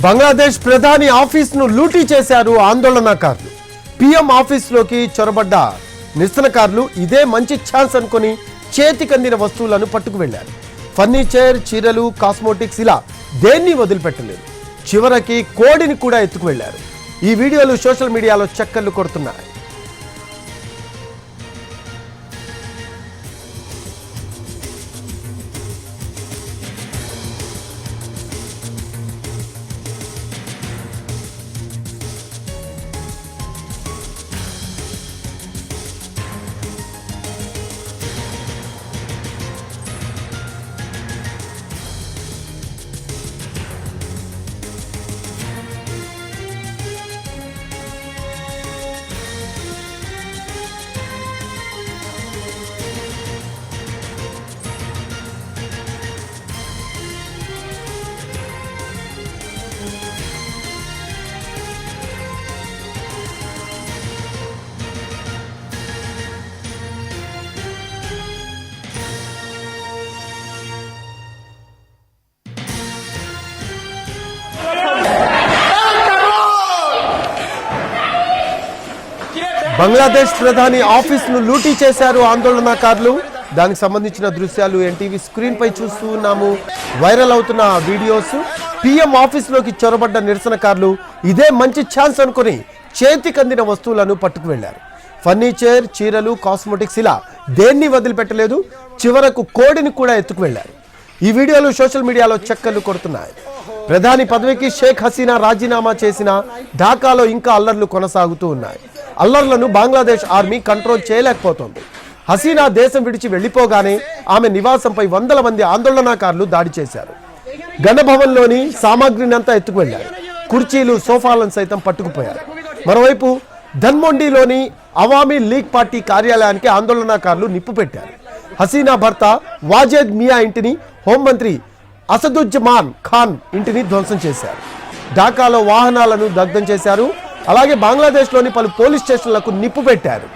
బంగ్లాదేశ్ ప్రధాని ఆఫీసును లూటీ చేశారు ఆందోళనకారులు. పీఎం ఆఫీసులోకి చొరబడ్డ నిరసనకారులు ఇదే మంచి ఛాన్స్ అనుకొని చేతికందిన వస్తువులను పట్టుకు వెళ్లారు. ఫర్నిచర్, చీరలు, కాస్మోటిక్స్ ఇలా దేన్ని వదిలిపెట్టలేదు. చివరికి కోడిని కూడా ఎత్తుకు వెళ్లారు. ఈ వీడియోలు సోషల్ మీడియాలో చక్కర్లు కొడుతున్నాయి. బంగ్లాదేశ్ ప్రధాని ఆఫీసును లూటీ చేశారు ఆందోళనకారులు. దానికి సంబంధించిన దృశ్యాలు ఎన్టీవీ స్క్రీన్ పై చూస్తూ ఉన్నాము. వైరల్ అవుతున్న వీడియోస్. పీఎం ఆఫీసులోకి చొరబడ్డ నిరసనకారులు ఇదే మంచి ఛాన్స్ అనుకుని చేతికందిన వస్తువులను పట్టుకు వెళ్లారు. ఫర్నిచర్, చీరలు, కాస్మోటిక్స్ ఇలా దేన్ని వదిలిపెట్టలేదు. చివరకు కోడిని కూడా ఎత్తుకు వెళ్లారు. ఈ వీడియోలు సోషల్ మీడియాలో చక్కర్లు కొడుతున్నాయి. ప్రధాని పదవికి షేక్ హసీనా రాజీనామా చేసిన ఢాకాలో ఇంకా అల్లర్లు కొనసాగుతూ ఉన్నాయి. అల్లర్లను బంగ్లాదేశ్ ఆర్మీ కంట్రోల్ చేయలేకపోతోంది. హసీనా దేశం విడిచి వెళ్లిపోగానే ఆమె నివాసంపై వందల మంది ఆందోళనకారులు దాడి చేశారు. గణభవన్లోని సామాగ్రిని అంతా ఎత్తుకు వెళ్లారు. కుర్చీలు, సోఫాలను సైతం పట్టుకుపోయారు. మరోవైపు ధన్మొండిలోని అవామీ లీగ్ పార్టీ కార్యాలయానికి ఆందోళనకారులు నిప్పు పెట్టారు. హసీనా భర్త వాజేద్ మియా ఇంటిని, హోంమంత్రి అసదుజ్జమాన్ ఖాన్ ఇంటిని ధ్వంసం చేశారు. ఢాకాలో వాహనాలను దగ్ధం చేశారు. అలాగే బంగ్లాదేశ్లోని పలు పోలీస్ స్టేషన్లకు నిప్పు పెట్టారు.